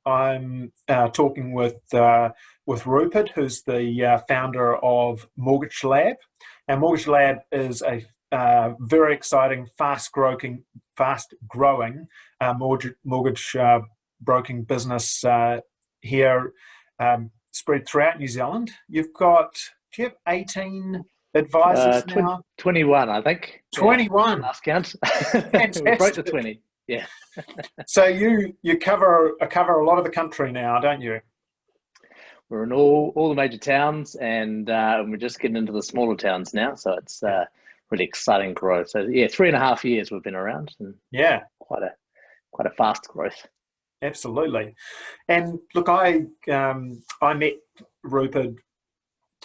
I'm talking with Rupert, who's the founder of Mortgage Lab. And Mortgage Lab is a very exciting, fast growing mortgage broking business here, spread throughout New Zealand. Do you have 18 advisors now? 21, I think. 21. Yeah, last count. We broke the Fantastic. 20. Yeah. So you cover a lot of the country now, don't you? We're in all the major towns, and we're just getting into the smaller towns now. So it's really exciting growth. So yeah, 3.5 years we've been around, and Yeah, quite a fast growth. absolutely. And look, I met Rupert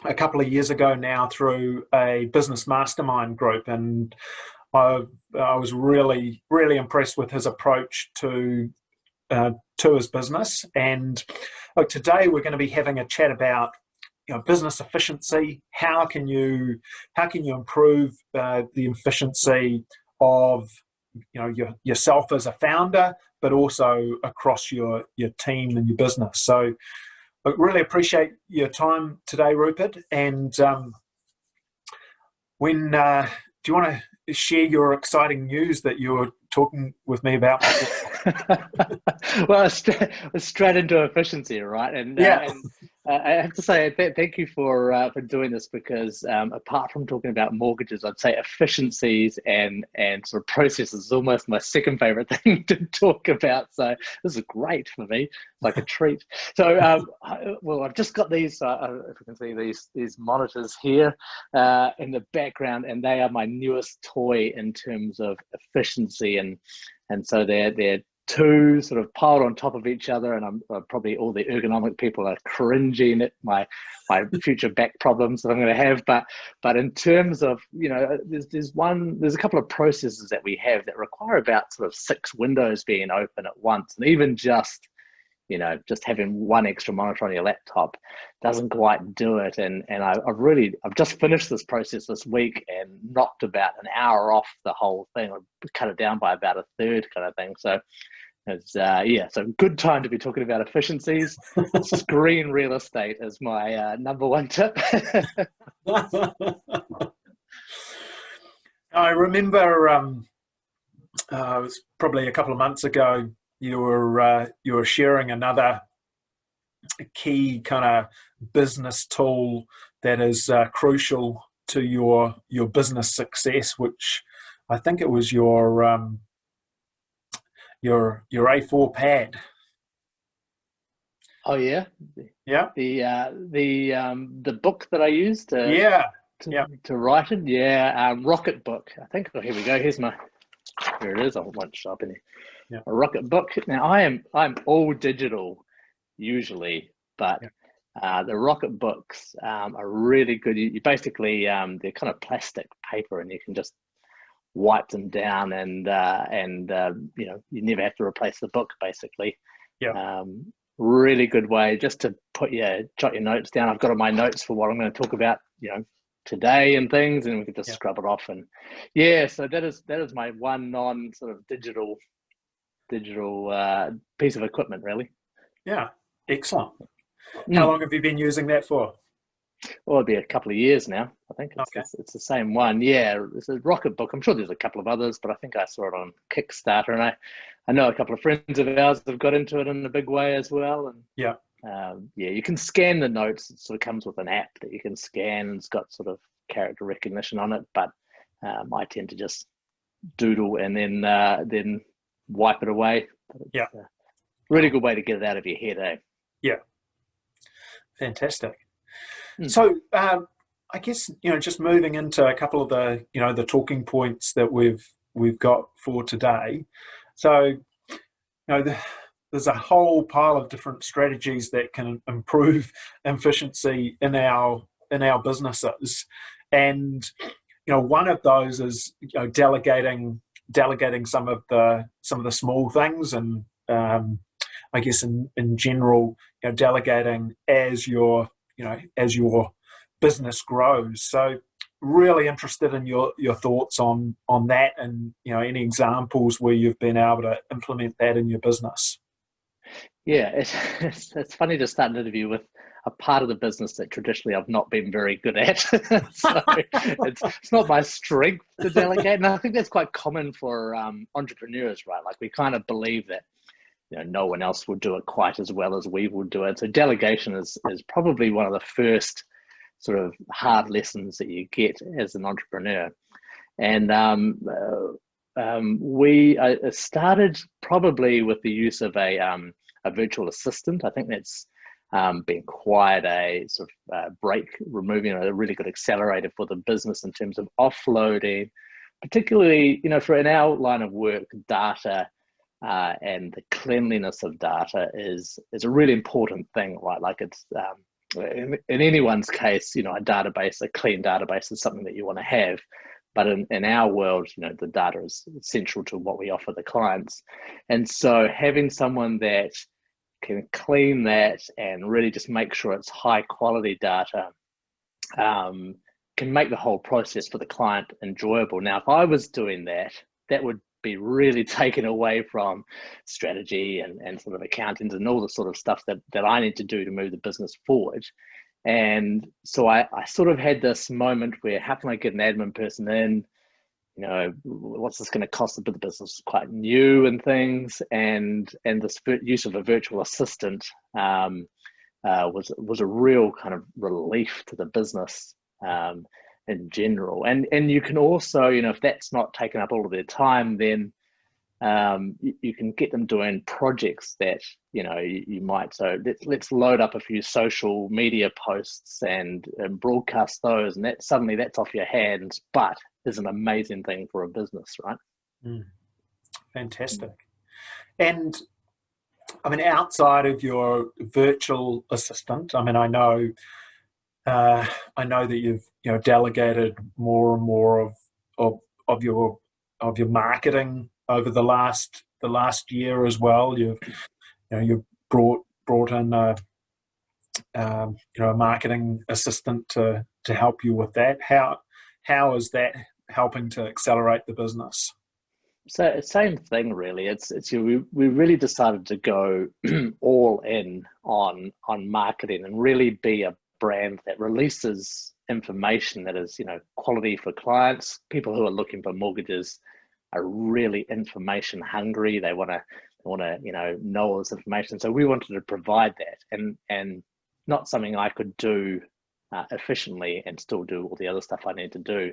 a couple of years ago now through a business mastermind group, and I was really impressed with his approach to his business. And today we're going to be having a chat about business efficiency. How can you improve the efficiency of yourself as a founder, but also across your team and your business. So I really appreciate your time today, Rupert. And when do you want to share your exciting news that you were talking with me about before? Well, straight into efficiency, right? And Yeah. I have to say thank you for doing this, because apart from talking about mortgages, I'd say efficiencies and sort of processes is almost my second favorite thing to talk about. So this is great for me, like a treat. So I've just got these. If you can see these monitors here in the background, and they are my newest toy in terms of efficiency, and so they're two sort of piled on top of each other, and I'm probably, all the ergonomic people are cringing at my future back problems that I'm going to have. But in terms of, there's a couple of processes that we have that require about sort of 6 windows being open at once, and even just having one extra monitor on your laptop doesn't quite do it. And I've just finished this process this week and knocked about an hour off the whole thing. I cut it down by about a third, kind of thing. So it's so good time to be talking about efficiencies. Screen real estate is my number one tip. I remember it was probably a couple of months ago. You were sharing another key kind of business tool that is crucial to your business success, which I think it was your A4 pad. Oh yeah, Yeah. The book that I used to write it. Yeah, Rocket book. I think. Oh, here we go. Here it is. I won't show up in here. Yeah. A Rocket book. Now I'm all digital usually, but the Rocket books are really good. You basically they're kind of plastic paper, and you can just wipe them down, and you never have to replace the book basically. Yeah. Really good way just to jot your notes down. I've got all my notes for what I'm going to talk about, today and things, and we can just scrub it off. And so that is my one non sort of digital piece of equipment, really. Yeah, excellent. How long have you been using that for? Well, it'll be a couple of years now. I think it's the same one. Yeah, it's a Rocket book. I'm sure there's a couple of others, but I think I saw it on Kickstarter, and I know a couple of friends of ours have got into it in a big way as well. And you can scan the notes. It sort of comes with an app that you can scan, and it's got sort of character recognition on it. But I tend to just doodle and then wipe it away. It's a really good way to get it out of your head, eh? Yeah. Fantastic. So I guess just moving into a couple of the the talking points that we've got for today. So there's a whole pile of different strategies that can improve efficiency in our businesses, and one of those is delegating some of the small things, and I guess in general delegating as your business grows. So really interested in your thoughts on that, and any examples where you've been able to implement that in your business. Yeah, it's funny to start an interview with a part of the business that traditionally I've not been very good at. So it's not my strength to delegate, and I think that's quite common for entrepreneurs, right? Like we kind of believe that no one else will do it quite as well as we will do it. So delegation is probably one of the first sort of hard lessons that you get as an entrepreneur. And we started probably with the use of a virtual assistant. I think that's been quite a sort of break, removing a really good accelerator for the business in terms of offloading, particularly, for in our line of work, data and the cleanliness of data is a really important thing, right? Like it's in anyone's case, a database, a clean database is something that you want to have. But in our world, the data is essential to what we offer the clients. And so having someone that can clean that and really just make sure it's high quality data can make the whole process for the client enjoyable. Now, if I was doing that, that would be really taken away from strategy and sort of accounting and all the sort of stuff that I need to do to move the business forward. And so I sort of had this moment where, how can I get an admin person in? What's this going to cost? The business is quite new and things, and this use of a virtual assistant was a real kind of relief to the business in general. And you can also, if that's not taken up all of their time, then you can get them doing projects that you might. So let's load up a few social media posts and broadcast those, and suddenly that's off your hands, but is an amazing thing for a business, right? Fantastic. And I mean, outside of your virtual assistant, I mean, I know that you've delegated more and more of your marketing over the last year as well. You've brought in a marketing assistant to help you with that. How is that helping to accelerate the business? So same thing, really. It's we really decided to go all in on marketing and really be a brand that releases information that is quality for clients. People who are looking for mortgages are really information hungry. They want to know all this information. So we wanted to provide that, and not something I could do efficiently and still do all the other stuff I need to do.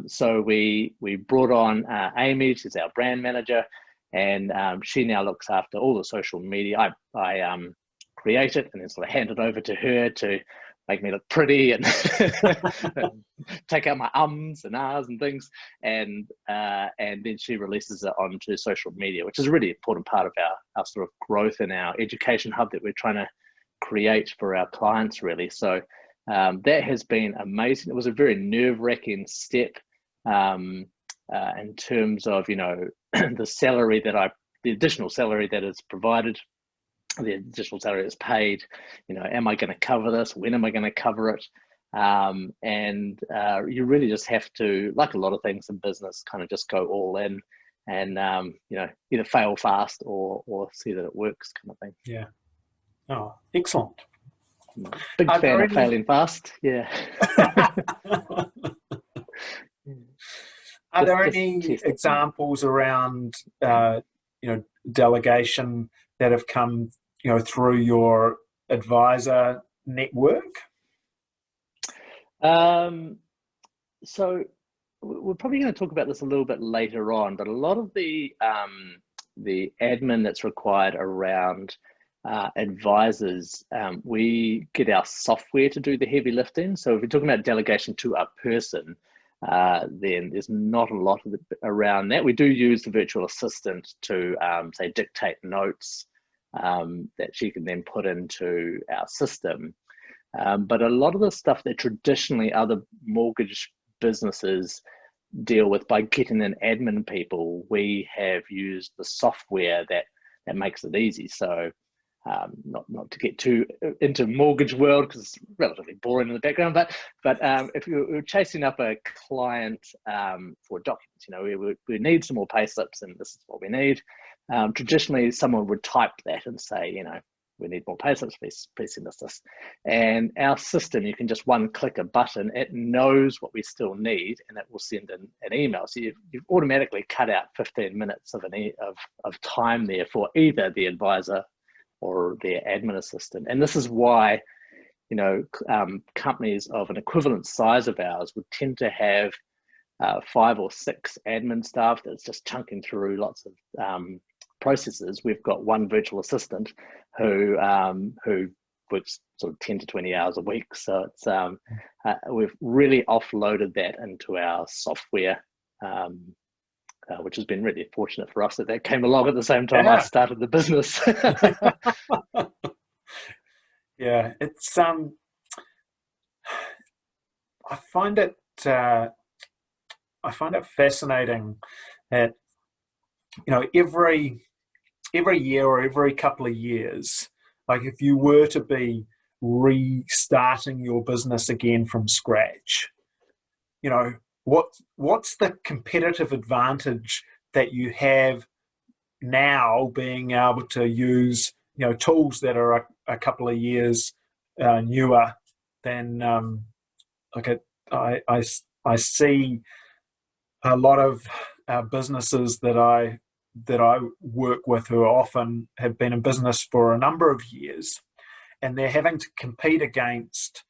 So we brought on Amy. She's our brand manager, and she now looks after all the social media. I create it and then sort of hand it over to her to make me look pretty and take out my ums and ahs and things, and then she releases it onto social media, which is a really important part of our sort of growth in our education hub that we're trying to create for our clients, really. So that has been amazing. It was a very nerve-wracking step in terms of the additional salary that is provided, the additional salary that's paid. Am I going to cover this? When am I going to cover it? And you really just have to, like a lot of things in business, kind of just go all in and either fail fast or see that it works, kind of thing. Yeah. Oh, excellent. Big fan of failing fast. Yeah. Are there any examples around delegation that have come through your advisor network? So we're probably going to talk about this a little bit later on, but a lot of the admin that's required around advisors, we get our software to do the heavy lifting. So if we're talking about delegation to a person, then there's not a lot of around that. We do use the virtual assistant to say dictate notes that she can then put into our system. But a lot of the stuff that traditionally other mortgage businesses deal with by getting in admin people, we have used the software that makes it easy. So not to get too into mortgage world because it's relatively boring in the background, but if we're chasing up a client for documents, we need some more pay slips and this is what we need. Traditionally, someone would type that and say, we need more payslips, please send us this. And our system, you can just click a button, it knows what we still need, and it will send an email. So you've automatically cut out 15 minutes of time there for either the advisor or their admin assistant. And this is why, companies of an equivalent size of ours would tend to have 5 or 6 admin staff that's just chunking through lots of processes. We've got one virtual assistant who works sort of 10 to 20 hours a week. So it's we've really offloaded that into our software, which has been really fortunate for us that came along at the same time I started the business. Yeah, it's I find it fascinating that every year or every couple of years, like if you were to be restarting your business again from scratch, what's the competitive advantage that you have now being able to use tools that are a couple of years newer than I see a lot of businesses that I work with who often have been in business for a number of years, and they're having to compete against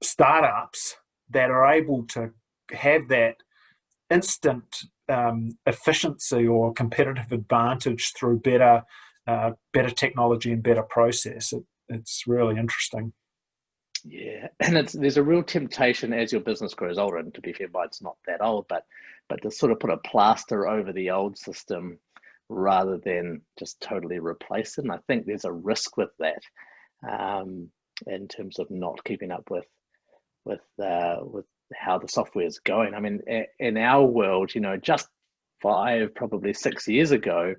startups that are able to have that instant efficiency or competitive advantage through better technology and better process. It's really interesting. Yeah, and there's a real temptation as your business grows older, and to be fair, mine's not that old, but to sort of put a plaster over the old system rather than just totally replace it. And I think there's a risk with that, in terms of not keeping up with how the software is going. I mean, in our world, just 5, probably 6 years ago,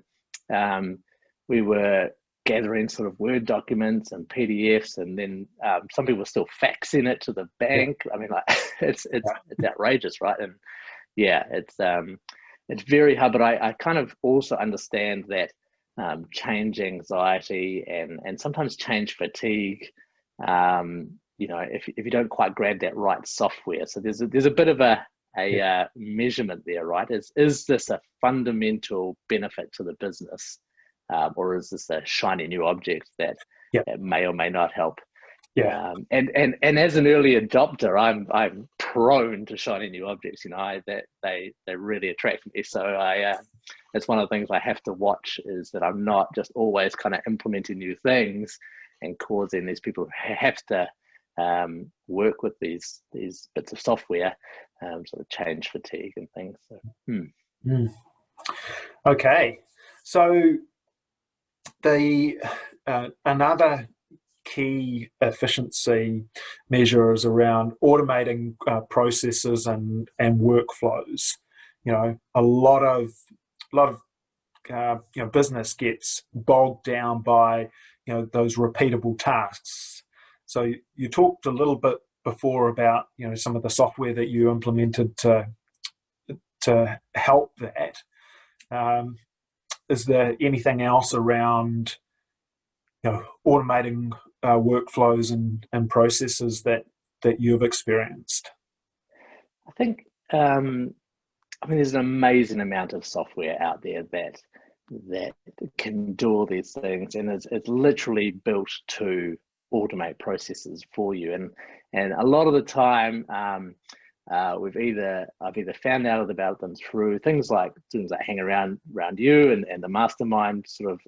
we were gathering sort of Word documents and PDFs, and then some people were still faxing it to the bank. I mean, like it's outrageous, right? And yeah, it's very hard. But I kind of also understand that change anxiety and sometimes change fatigue. If you don't quite grab that right software, so there's a bit of a measurement there, right? Is this a fundamental benefit to the business? Or is this a shiny new object that may or may not help? Yeah. And as an early adopter, I'm prone to shiny new objects. They really attract me. So it's one of the things I have to watch, is that I'm not just always kind of implementing new things and causing these people who have to work with these bits of software, sort of change fatigue and things. So, Okay, so the another key efficiency measure is around automating processes and workflows. A lot of business gets bogged down by those repeatable tasks. So you talked a little bit before about some of the software that you implemented to help that. Is there anything else around automating workflows and processes that you've experienced? I think there's an amazing amount of software out there that can do all these things, and it's literally built to automate processes for you. And a lot of the time, I've either found out about them through things like hang around you and the mastermind, sort of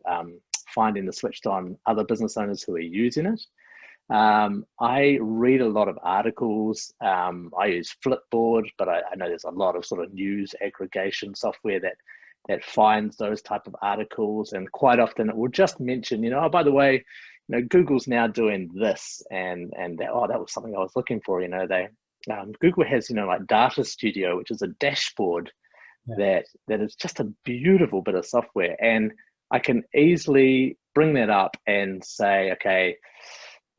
finding the switched on other business owners who are using it. I read a lot of articles. I use Flipboard, but I know there's a lot of sort of news aggregation software that finds those type of articles, and quite often it will just mention, oh, by the way, Google's now doing this, and that was something I was looking for. Google has like Data Studio, which is a dashboard that is just a beautiful bit of software, and I can easily bring that up and say, okay,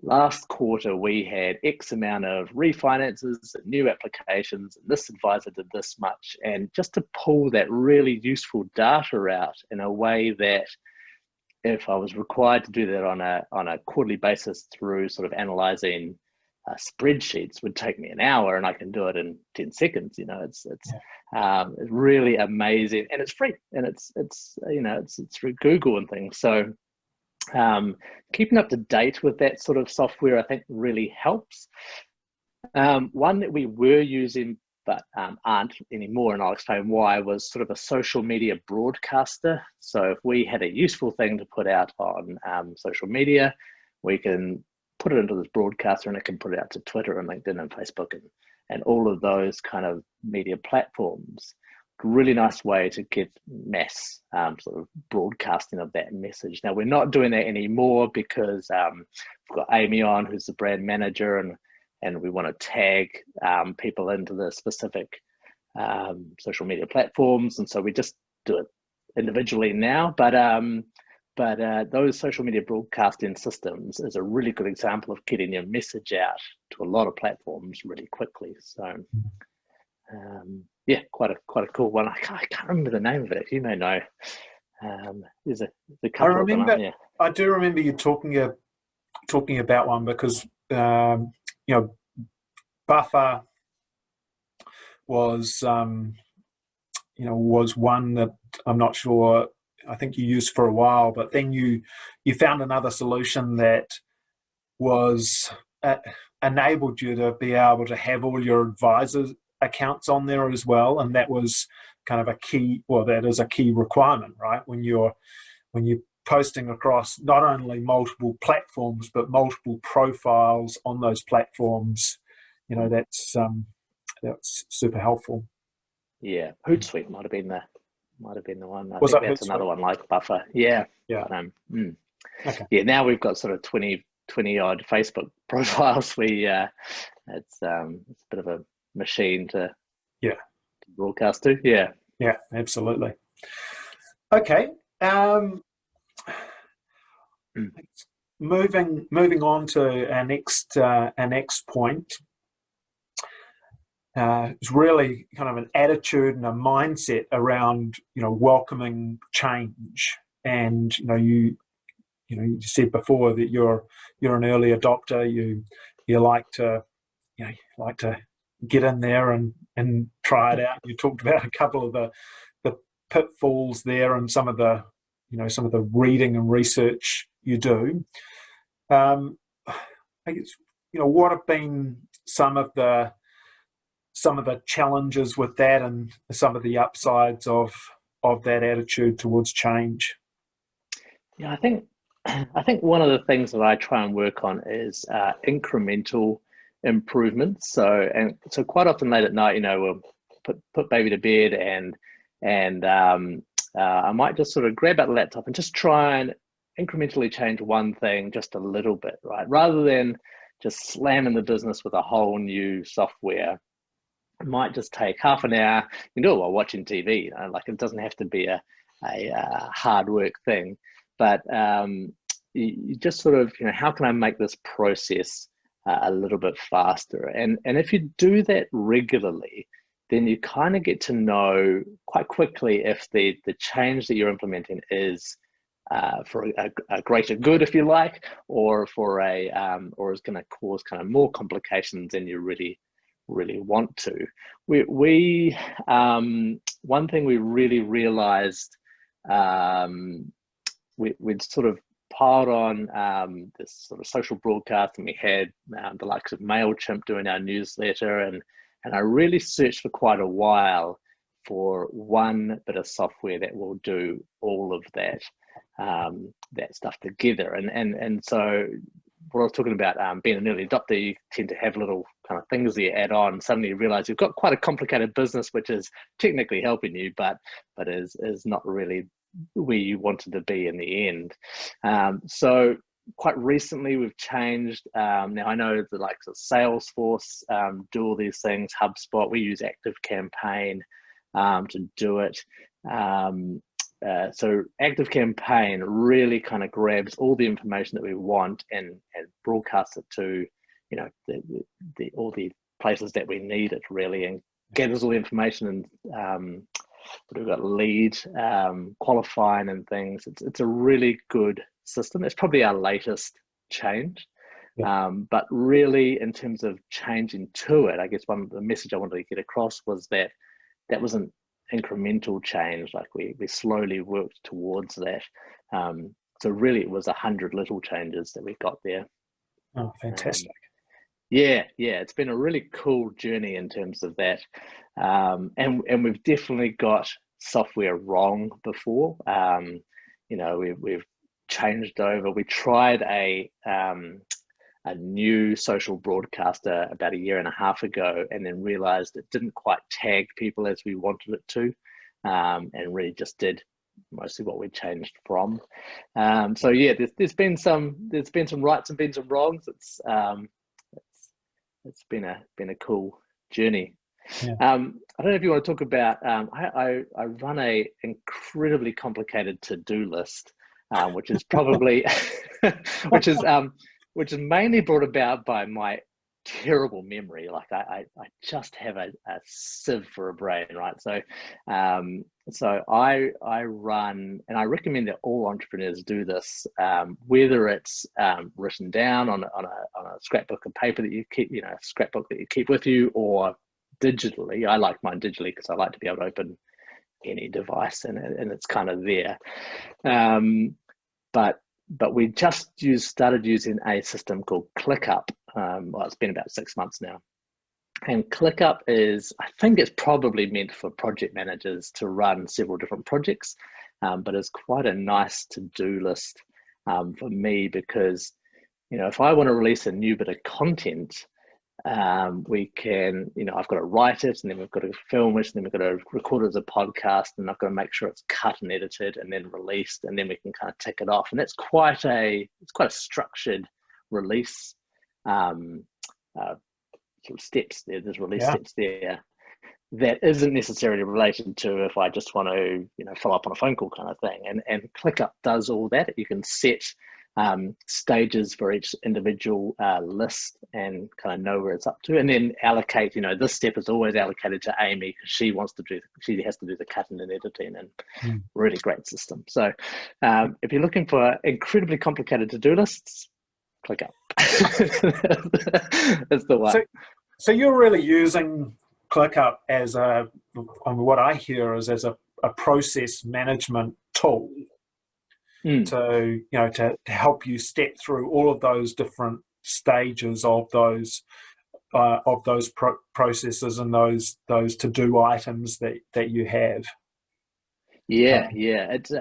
last quarter we had X amount of refinances and new applications, and this advisor did this much. And just to pull that really useful data out in a way that if I was required to do that on a quarterly basis through sort of analyzing spreadsheets would take me an hour, and I can do it in 10 seconds. It's really amazing, and it's free, and it's through Google and things. So keeping up to date with that sort of software, I think, really helps. One that we were using but aren't anymore, and I'll explain why, was sort of a social media broadcaster. So if we had a useful thing to put out on social media, we can put it into this broadcaster, and it can put it out to Twitter and LinkedIn and Facebook and all of those kind of media platforms. Really nice way to get mass sort of broadcasting of that message. Now, we're not doing that anymore because we've got Amy on, who's the brand manager, and we want to tag people into the specific social media platforms, and so we just do it individually now. But those social media broadcasting systems is a really good example of getting your message out to a lot of platforms really quickly. So yeah, quite a cool one. I can't remember the name of it. You may know. There's a couple of them, aren't there? I do remember you talking about one, because Buffer was was one that I'm not sure, I think you used for a while, but then you found another solution that was enabled you to be able to have all your advisors' accounts on there as well, and that was kind of a key. Well, that is a key requirement, right? When you're posting across not only multiple platforms but multiple profiles on those platforms, that's super helpful. Yeah, Hootsuite might have been the one. I Was think that that's Hootsuite? Another one like Buffer. Yeah. Yeah. But, Okay. Yeah. Now we've got sort of 20 odd Facebook profiles. It's a bit of a machine to broadcast to. Yeah. Yeah. Absolutely. Okay. Moving on to our next point. It's really kind of an attitude and a mindset around welcoming change. And you said before that you're an early adopter. You like to get in there and try it out. You talked about a couple of the pitfalls there, and some of the reading and research you do. I guess what have been some of the challenges with that, and some of the upsides of that attitude towards change? Yeah, I think one of the things that I try and work on is incremental improvements. So quite often late at night, we'll put baby to bed, and I might just sort of grab out the laptop and just try and incrementally change one thing just a little bit, right? Rather than just slamming the business with a whole new software. It might just take half an hour. You can do it while watching TV. Like, it doesn't have to be a hard work thing, but you just sort of, how can I make this process a little bit faster? And if you do that regularly, then you kind of get to know quite quickly if the change that you're implementing is for a greater good, if you like, or or is going to cause kind of more complications than you really want to. We one thing we really realized, we'd sort of piled on this sort of social broadcast, and we had the likes of MailChimp doing our newsletter, and I really searched for quite a while for one bit of software that will do all of that stuff together. And so what I was talking about, being an early adopter, you tend to have little kind of things that you add on. Suddenly you realize you've got quite a complicated business, which is technically helping you, but is not really where you wanted to be in the end. So quite recently we've changed. Now I know the likes of Salesforce do all these things. HubSpot, we use ActiveCampaign to do it. so Active Campaign really kind of grabs all the information that we want and broadcasts it to, all the places that we need it really, and gathers all the information and we've got lead qualifying and things. It's a really good system. It's probably our latest change. Yeah. But really, in terms of changing to it, I guess the message I wanted to get across was that was an incremental change. Like we slowly worked towards that. So really, it was 100 little changes that we got there. Oh, fantastic. Yeah, it's been a really cool journey in terms of that. And we've definitely got software wrong before. We've changed over. We tried a new social broadcaster about a year and a half ago, and then realized it didn't quite tag people as we wanted it to, and really just did mostly what we changed from. So yeah, there's been some rights and been some wrongs. It's been a cool journey. Yeah. I don't know if you want to talk about. I run a incredibly complicated to-do list, which is probably which is mainly brought about by my terrible memory. Like I just have a sieve for a brain, right? So I run, and I recommend that all entrepreneurs do this, whether it's written down on a scrapbook of paper that you keep, a scrapbook that you keep with you, or digitally. I like mine digitally because I like to be able to open any device and it's kind of there. But we just started using a system called ClickUp. Well, it's been about 6 months now. And ClickUp I think it's probably meant for project managers to run several different projects, but it's quite a nice to-do list for me, because, if I want to release a new bit of content, we can, I've got to write it, and then we've got to film it, and then we've got to record it as a podcast, and I've got to make sure it's cut and edited and then released, and then we can kind of tick it off. And it's quite a structured release sort of steps there. There's release steps there that isn't necessarily related to if I just want to, follow up on a phone call kind of thing. And ClickUp does all that. You can set stages for each individual list and kind of know where it's up to, and then allocate. This step is always allocated to Amy because she has to do the cutting and editing, and really great system. So if you're looking for incredibly complicated to-do lists, ClickUp. That's the one. So you're really using ClickUp as what I hear is as a process management tool. To help you step through all of those different stages of those processes and those to-do items that you have. Yeah. It's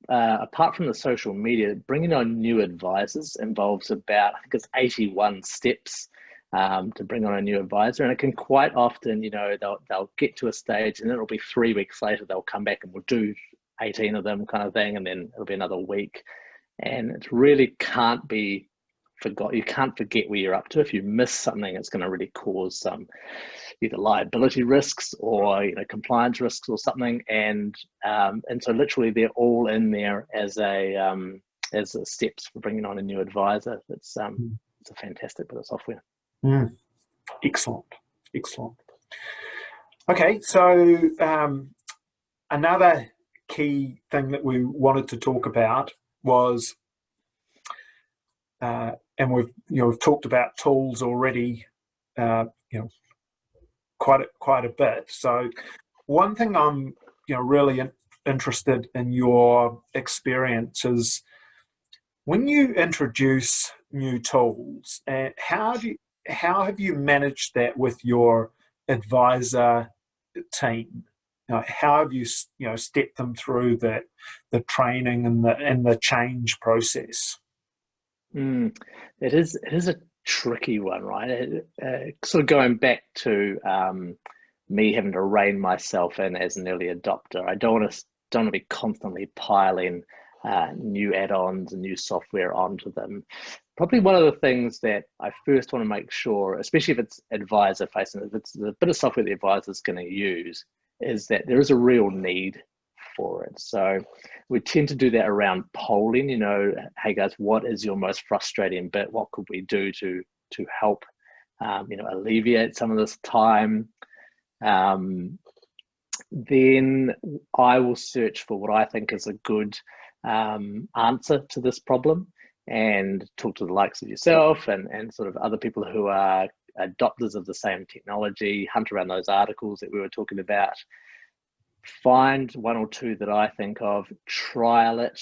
apart from the social media, bringing on new advisors involves about, I think it's 81 steps to bring on a new advisor, and it can quite often, they'll get to a stage, and then it'll be 3 weeks later they'll come back and we'll do 18 of them kind of thing, and then it'll be another week, and it really can't be forgot. You can't forget where you're up to. If you miss something, it's going to really cause some either liability risks or compliance risks or something, and so literally they're all in there as steps for bringing on a new advisor. It's a fantastic bit of software. Excellent. Okay, so another key thing that we wanted to talk about was, and we've talked about tools already, quite a bit. So one thing I'm really interested in your experience is when you introduce new tools, how have you managed that with your advisor team? How have you stepped them through the training and the change process? It is a tricky one, right? Sort of going back to me having to rein myself in as an early adopter. I don't want to be constantly piling new add-ons and new software onto them. Probably one of the things that I first want to make sure, especially if it's advisor facing, if it's a bit of software the advisor is going to use, is that there is a real need for it. So we tend to do that around polling, hey guys, what is your most frustrating bit? What could we do to help, alleviate some of this time? Then I will search for what I think is a good answer to this problem, and talk to the likes of yourself and sort of other people who are adopters of the same technology, hunt around those articles that we were talking about, find one or two that I think of, trial it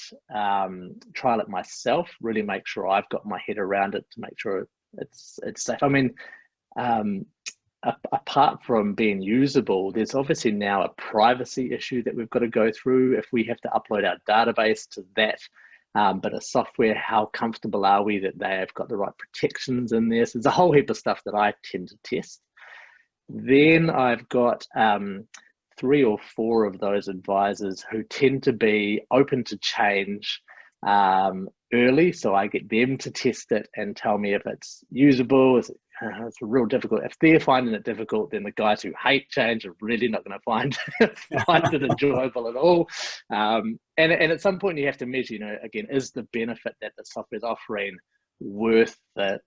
myself, really make sure I've got my head around it to make sure it's safe. I mean, apart from being usable, there's obviously now a privacy issue that we've got to go through if we have to upload our database to that bit of software. How comfortable are we that they have got the right protections in there? So there's a whole heap of stuff that I tend to test. Then I've got 3 or 4 of those advisors who tend to be open to change early, so I get them to test it and tell me if it's usable. It's real difficult. If they're finding it difficult, then the guys who hate change are really not going to find it enjoyable at all. And at some point you have to measure, again, is the benefit that the software is offering worth the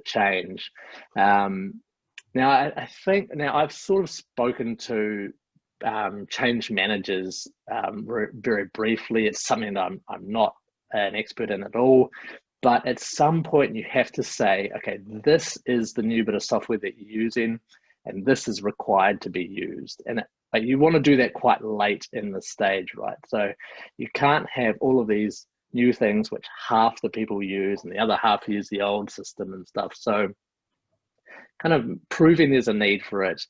change? Now I think I've sort of spoken to change managers very briefly. It's something that I'm not an expert in at all, but at some point you have to say, okay, this is the new bit of software that you're using and this is required to be used. And you want to do that quite late in the stage, right? So you can't have all of these new things which half the people use and the other half use the old system and stuff. So kind of proving there's a need for it,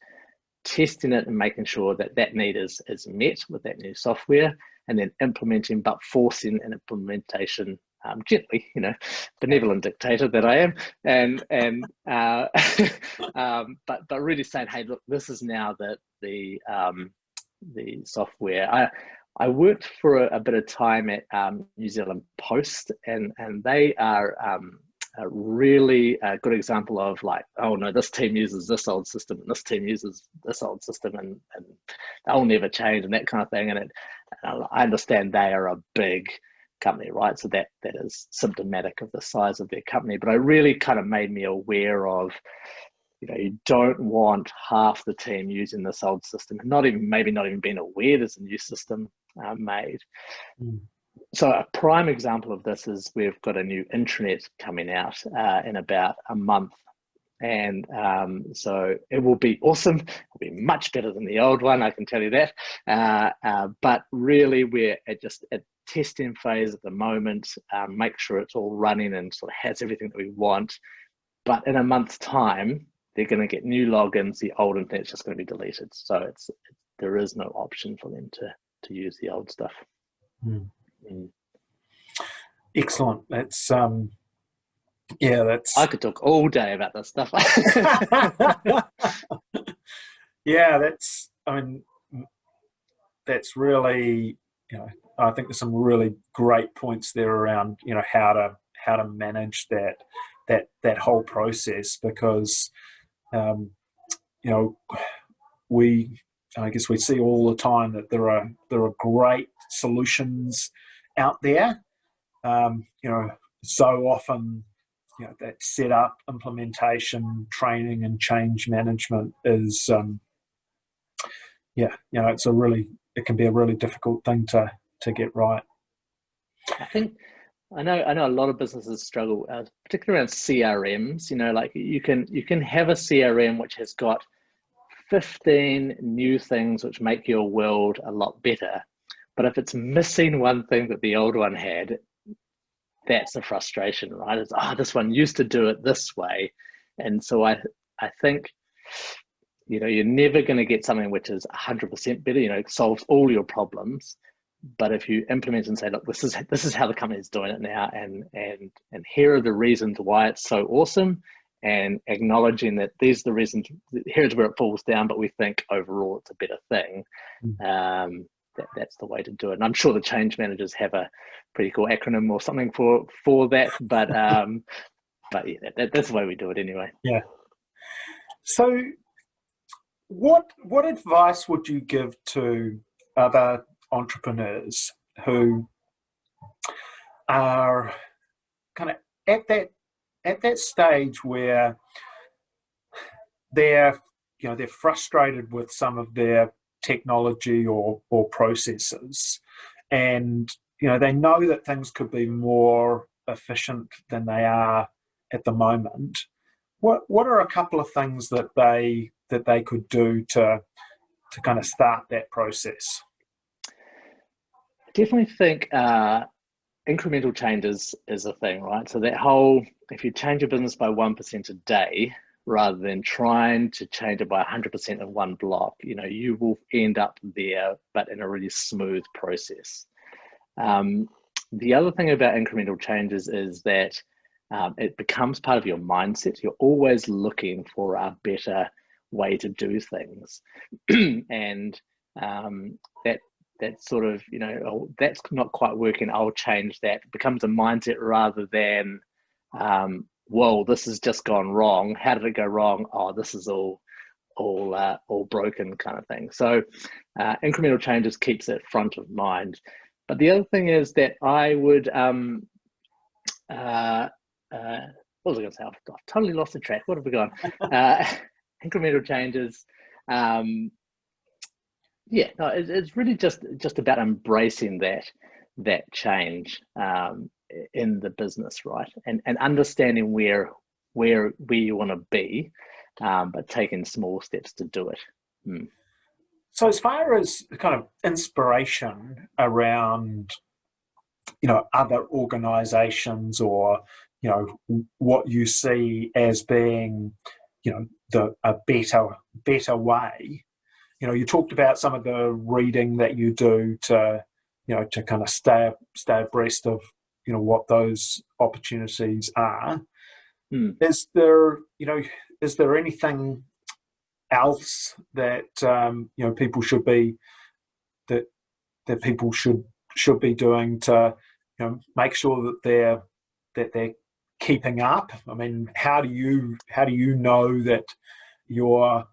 testing it and making sure that that need is met with that new software, and then implementing, but forcing an implementation gently, benevolent dictator that I am, but really saying, hey, look, this is now the software. I worked for a bit of time at New Zealand Post, and they are a really good example of like, oh no, this team uses this old system and this team uses this old system, and they'll never change and that kind of thing. And I understand they are a big company, right? So that is symptomatic of the size of their company. But it really kind of made me aware of, you don't want half the team using this old system and maybe not even being aware there's a new system made. So a prime example of this is we've got a new intranet coming out in about a month. And so it will be awesome. It'll be much better than the old one, I can tell you that. But really we're at testing phase at the moment, make sure it's all running and sort of has everything that we want. But in a month's time, they're going to get new logins. The old internet's just going to be deleted. So there is no option for them to use the old stuff. Excellent. That's that's. I could talk all day about this stuff. Yeah, that's really, I think there's some really great points there around, how to manage that whole process, because I guess we see all the time that there are great solutions out there. So often, that setup, implementation, training, and change management is, it can be a really difficult thing to get right. I know a lot of businesses struggle, particularly around CRMs. Like you can have a CRM which has got 15 new things which make your world a lot better, but if it's missing one thing that the old one had, that's the frustration, right? It's, this one used to do it this way. And so I think, you're never going to get something which is 100% better, solves all your problems. But if you implement and say, look, this is how the company is doing it now, and here are the reasons why it's so awesome, and acknowledging that these are the reasons, here's where it falls down, but we think overall it's a better thing. That's the way to do it. And I'm sure the change managers have a pretty cool acronym or something for that, but yeah, that's the way we do it anyway. Yeah. So what advice would you give to other entrepreneurs who are kind of at that stage where they're they're frustrated with some of their technology or processes, and they know that things could be more efficient than they are at the moment. What are a couple of things that they could do to kind of start that process? I definitely think incremental changes is a thing, right? So that whole, if you change your business by 1% a day, rather than trying to change it by 100% in one block, you will end up there, but in a really smooth process. The other thing about incremental changes is that it becomes part of your mindset. You're always looking for a better way to do things. And that sort of, oh, that's not quite working, I'll change that. It becomes a mindset rather than, whoa, this has just gone wrong. How did it go wrong? Oh, this is all broken, kind of thing. So incremental changes keeps it front of mind. But the other thing is that I would, what was I going to say? I've totally lost the track. What have we gone? Incremental changes. Yeah, no, it's really just about embracing that change in the business, right? And understanding where you want to be, but taking small steps to do it. So as far as kind of inspiration around, other organizations or, what you see as being, a better way, you talked about some of the reading that you do to, to kind of stay abreast of, what those opportunities are. Is there anything else that people should be doing to make sure that they're keeping up? I mean, how do you know that you're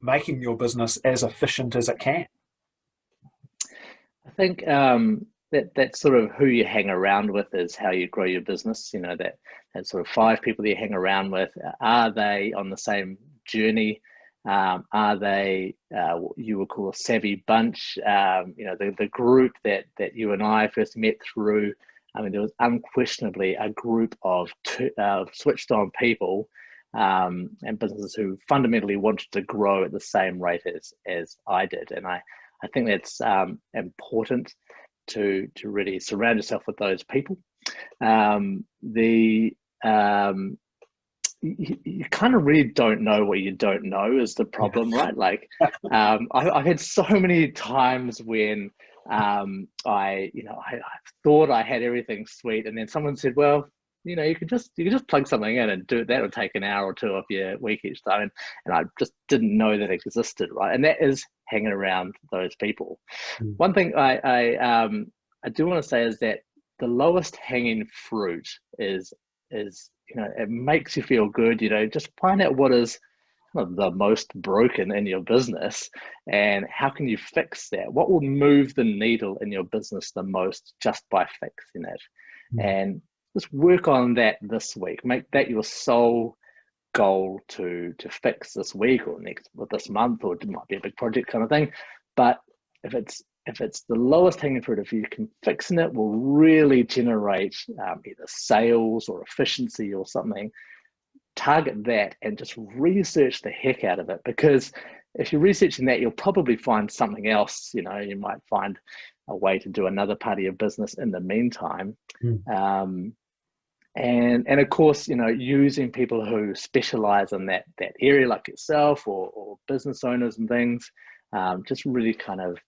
making your as efficient as it can? I think that's sort of who you hang around with is how you grow your business. That sort of 5 people that you hang around with, are they on the same journey? Are they what you would call a savvy bunch? The group that you and I first met through, I mean, there was unquestionably a group of switched on people and businesses who fundamentally wanted to grow at the same rate as I did. And I think that's important to really surround yourself with those people. You kind of really don't know what you don't know is the problem, right? Like I've had so many times when I thought I had everything sweet, and then someone said, well, you could just plug something in and do it. That would take an hour or two of your week each time, and I just didn't know that existed, right? And that is hanging around those people. One thing I do want to say is that the lowest hanging fruit is it makes you feel good. Just find out what is the most broken in your business and how can you fix that. What will move the needle in your business the most just by fixing it? And just work on that this week. Make that your sole goal to fix this week or this month, or it might be a big project kind of thing. But if it's the lowest hanging fruit, if you can fixing it will really generate either sales or efficiency or something, target that and just research the heck out of it. Because if you're researching that, you'll probably find something else. You might find a way to do another part of your business in the meantime. And of course, using people who specialize in that area like yourself or business owners and things, just really kind of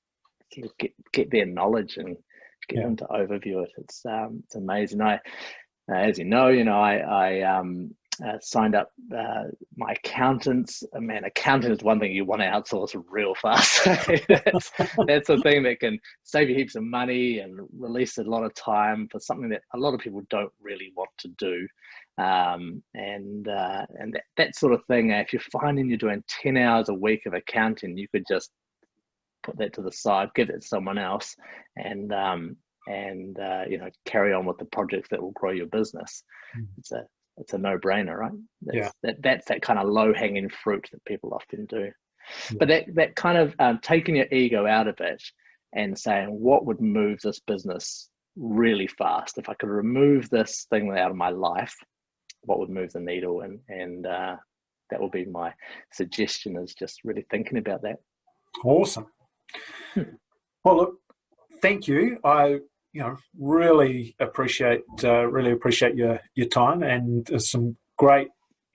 get their knowledge and get them to overview it. It's amazing. As you know, I signed up my accountants. Man, accounting is one thing you want to outsource real fast. that's a thing that can save you heaps of money and release a lot of time for something that a lot of people don't really want to do. that sort of thing. If you're finding you're doing 10 hours a week of accounting, you could just put that to the side, give it to someone else, and carry on with the projects that will grow your business. It's a no-brainer, right? That's that kind of low-hanging fruit that people often do. But that kind of taking your ego out of it and saying, what would move this business really fast? If I could remove this thing out of my life, what would move the needle? And that would be my suggestion, is just really thinking about that. Awesome. Well, look, thank you. I really appreciate your time, and there's some great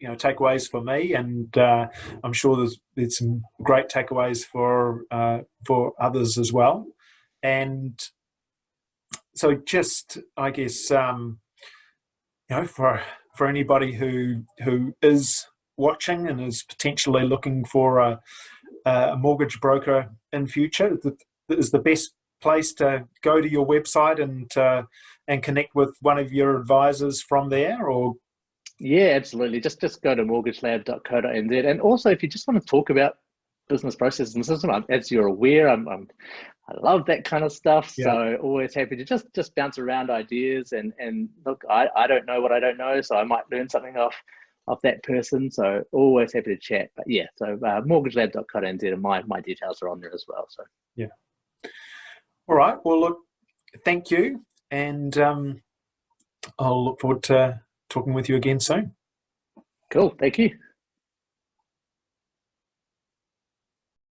takeaways for me, and I'm sure there's some great takeaways for others as well. And so, just I guess for anybody who is watching and is potentially looking for a mortgage broker in future, that is the best place to go to your website and connect with one of your advisors from there, or? Yeah, absolutely. Just go to mortgagelab.co.nz. And also, if you just want to talk about business processes and system, as you're aware, I love that kind of stuff. So always happy to just bounce around ideas and look, I don't know what I don't know, so I might learn something off that person. So always happy to chat. But yeah, so mortgagelab.co.nz, and my details are on there as well. So yeah. All right. Well, look, thank you, and I'll look forward to talking with you again soon. Cool. Thank you.